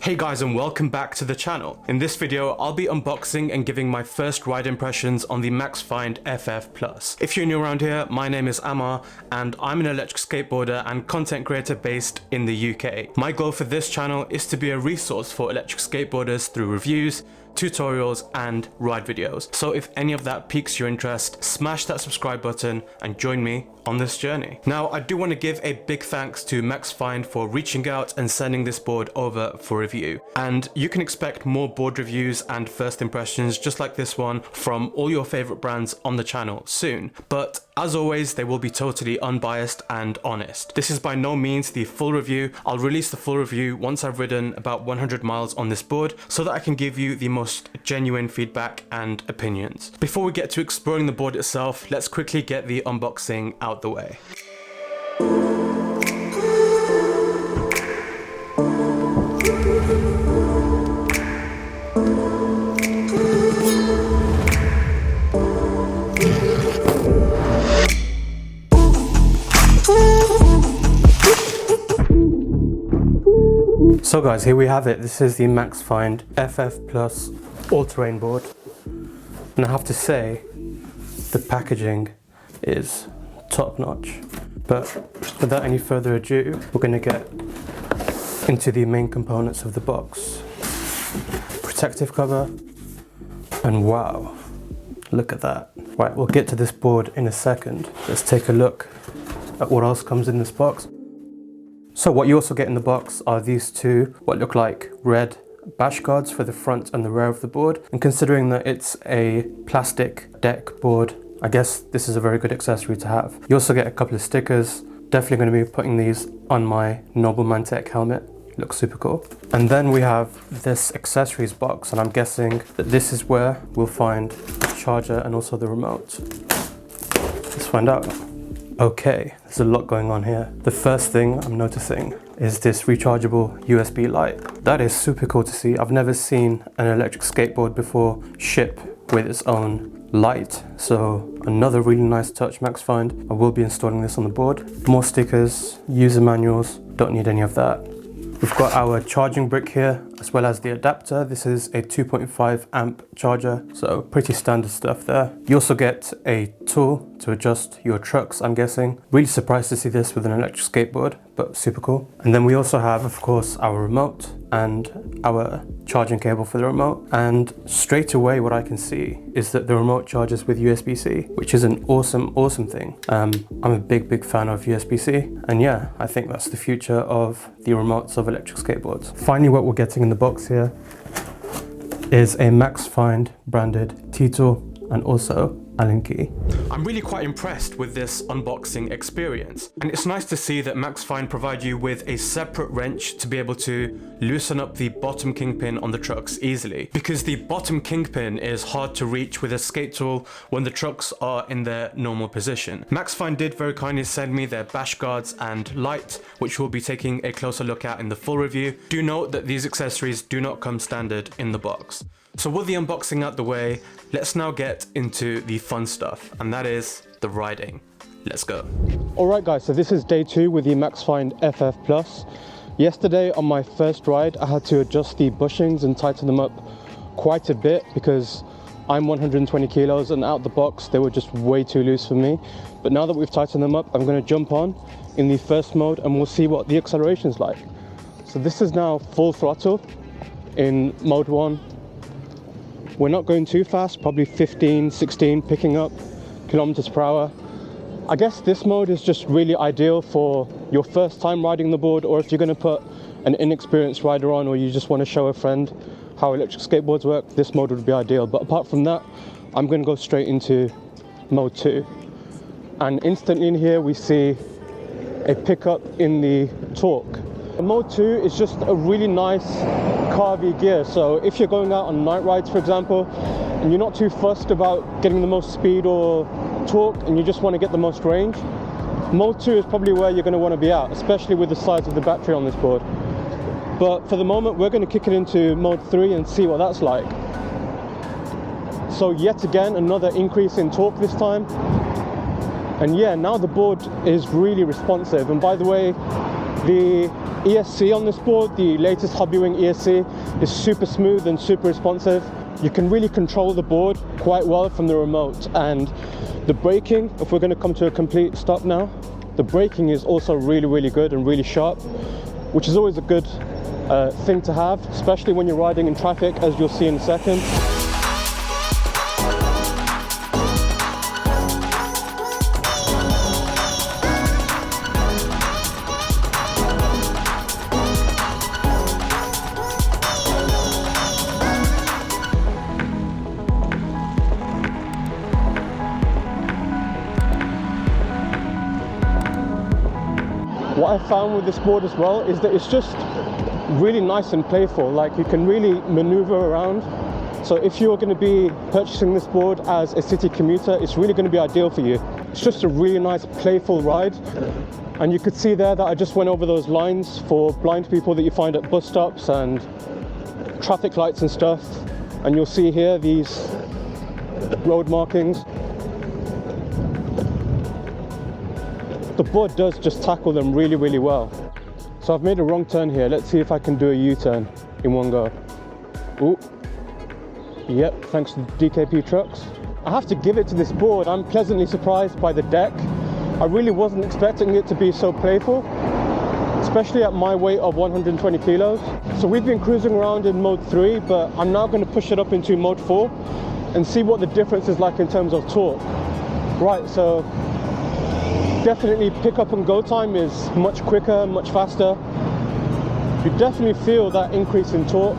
Hey guys, and welcome back to the channel. In this video, I'll be unboxing and giving my first ride impressions on the Maxfind FF+. If you're new around here, my name is Amar and I'm an electric skateboarder and content creator based in the UK. My goal for this channel is to be a resource for electric skateboarders through reviews, tutorials and ride videos. So if any of that piques your interest, smash that subscribe button and join me on this journey. Now, I do want to give a big thanks to Maxfind for reaching out and sending this board over for review. And you can expect more board reviews and first impressions just like this one from all your favorite brands on the channel soon. But as always, they will be totally unbiased and honest. This is by no means the full review. I'll release the full review once I've ridden about 100 miles on this board so that I can give you the most genuine feedback and opinions. Before we get to exploring the board itself, let's quickly get the unboxing out the way. So guys, here we have it. This is the Maxfind FF+ all-terrain board. And I have to say, the packaging is top notch. But without any further ado, we're going to get into the main components of the box. Protective cover, and wow, look at that. Right, we'll get to this board in a second. Let's take a look at what else comes in this box. So what you also get in the box are these two, what look like red bash guards for the front and the rear of the board. And considering that it's a plastic deck board, I guess this is a very good accessory to have. You also get a couple of stickers. Definitely going to be putting these on my Nobleman Tech helmet. Looks super cool. And then we have this accessories box, and I'm guessing that this is where we'll find the charger and also the remote. Let's find out. Okay, there's a lot going on here. The first thing I'm noticing is this rechargeable USB light. That is super cool to see. I've never seen an electric skateboard before ship with its own light. So another really nice touch, Maxfind. I will be installing this on the board. More stickers, user manuals, don't need any of that. We've got our charging brick here, as well as the adapter. This is a 2.5 amp charger, so pretty standard stuff there. You also get a tool to adjust your trucks, I'm guessing. Really surprised to see this with an electric skateboard, but super cool. And then we also have, of course, our remote and our charging cable for the remote. And straight away, what I can see is that the remote charges with USB-C, which is an awesome thing. I'm a big fan of USB-C, and yeah, I think that's the future of the remotes of electric skateboards. Finally, what we're getting in the box here is a Maxfind branded T-tool and also Allen key. I'm really quite impressed with this unboxing experience, and it's nice to see that Maxfind provide you with a separate wrench to be able to loosen up the bottom kingpin on the trucks easily, because the bottom kingpin is hard to reach with a skate tool when the trucks are in their normal position. Maxfind did very kindly send me their bash guards and light, which we'll be taking a closer look at in the full review. Do note that these accessories do not come standard in the box. So with the unboxing out the way, let's now get into the fun stuff, and that is the riding. Let's go. Alright guys, so this is day 2 with the Maxfind FF+. Yesterday on my first ride, I had to adjust the bushings and tighten them up quite a bit because I'm 120 kilos and out the box they were just way too loose for me. But now that we've tightened them up, I'm going to jump on in the first mode and we'll see what the acceleration's like. So this is now full throttle in mode 1. We're not going too fast, probably 15, 16, picking up kilometers per hour. I guess this mode is just really ideal for your first time riding the board, or if you're going to put an inexperienced rider on, or you just want to show a friend how electric skateboards work, this mode would be ideal. But apart from that, I'm going to go straight into mode 2. And instantly in here we see a pickup in the torque. Mode 2 is just a really nice carvy gear, so if you're going out on night rides for example and you're not too fussed about getting the most speed or torque and you just want to get the most range, mode 2 is probably where you're going to want to be at, especially with the size of the battery on this board. But for the moment we're going to kick it into mode 3 and see what that's like. So yet again another increase in torque this time, and yeah, now the board is really responsive. And by the way, The ESC on this board, the latest Hobbywing ESC, is super smooth and super responsive. You can really control the board quite well from the remote, and the braking, if we're going to come to a complete stop now, the braking is also really good and really sharp, which is always a good thing to have, especially when you're riding in traffic, as you'll see in a second. What I found with this board as well is that it's just really nice and playful. Like, you can really maneuver around. So if you're going to be purchasing this board as a city commuter, it's really going to be ideal for you. It's just a really nice playful ride. And you could see there that I just went over those lines for blind people that you find at bus stops and traffic lights and stuff. And you'll see here these road markings. The board does just tackle them really well. So I've made a wrong turn here. Let's see if I can do a U-turn in one go. Ooh. Yep, thanks to the DKP trucks. I have to give it to this board. I'm pleasantly surprised by the deck. I really wasn't expecting it to be so playful, especially at my weight of 120 kilos. So we've been cruising around in mode 3, but I'm now going to push it up into mode 4 and see what the difference is like in terms of torque. Right, so definitely pick up and go time is much quicker, much faster. You definitely feel that increase in torque,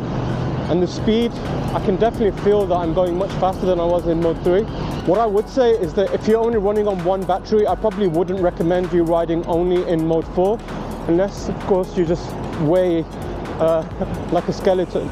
and the speed, I can definitely feel that I'm going much faster than I was in mode 3. What I would say is that if you're only running on one battery, I probably wouldn't recommend you riding only in mode 4, unless of course you just weigh like a skeleton.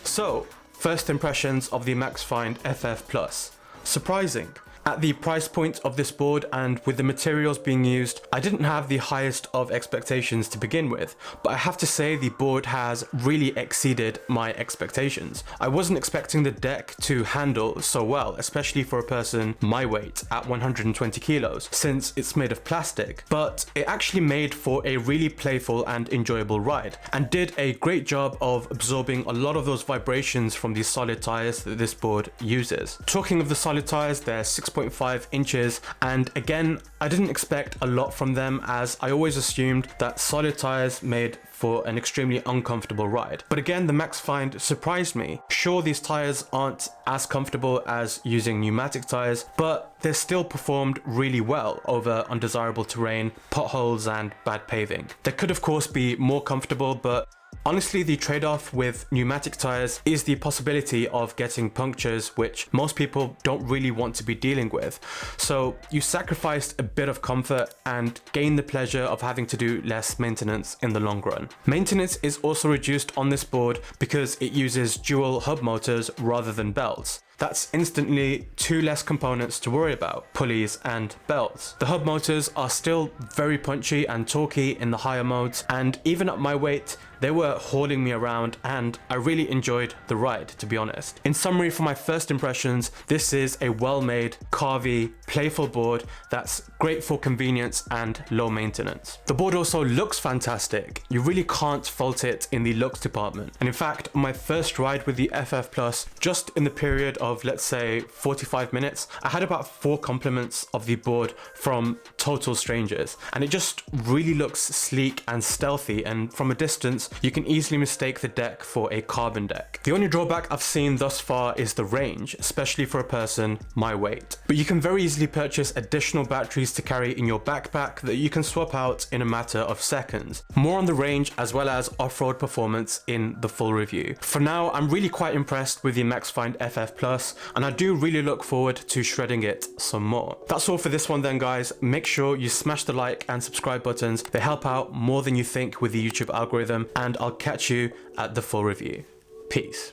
So, first impressions of the Maxfind FF Plus. Surprising. At the price point of this board and with the materials being used, I didn't have the highest of expectations to begin with, but I have to say the board has really exceeded my expectations. I wasn't expecting the deck to handle so well, especially for a person my weight at 120 kilos, since it's made of plastic, but it actually made for a really playful and enjoyable ride, and did a great job of absorbing a lot of those vibrations from the solid tires that this board uses. Talking of the solid tires, they're 6.5 inches, and again, I didn't expect a lot from them, as I always assumed that solid tires made for an extremely uncomfortable ride. But again, the Maxfind surprised me. Sure, these tires aren't as comfortable as using pneumatic tires, but they still performed really well over undesirable terrain, potholes and bad paving. They could of course be more comfortable, but honestly, the trade-off with pneumatic tires is the possibility of getting punctures, which most people don't really want to be dealing with. So you sacrificed a bit of comfort and gain the pleasure of having to do less maintenance in the long run. Maintenance is also reduced on this board because it uses dual hub motors rather than belts. That's instantly 2 less components to worry about, pulleys and belts. The hub motors are still very punchy and torquey in the higher modes, and even at my weight, they were hauling me around, and I really enjoyed the ride, to be honest. In summary, for my first impressions, this is a well-made, carvy, playful board that's great for convenience and low maintenance. The board also looks fantastic. You really can't fault it in the looks department. And in fact, on my first ride with the FF Plus, just in the period of, let's say, 45 minutes, I had about 4 compliments of the board from total strangers, and it just really looks sleek and stealthy, and from a distance you can easily mistake the deck for a carbon deck. The only drawback I've seen thus far is the range, especially for a person my weight. But you can very easily purchase additional batteries to carry in your backpack that you can swap out in a matter of seconds. More on the range as well as off-road performance in the full review. For now, I'm really quite impressed with the Maxfind FF Plus, and I do really look forward to shredding it some more. That's all for this one then, guys. Make sure you smash the like and subscribe buttons. They help out more than you think with the YouTube algorithm, and I'll catch you at the full review. Peace.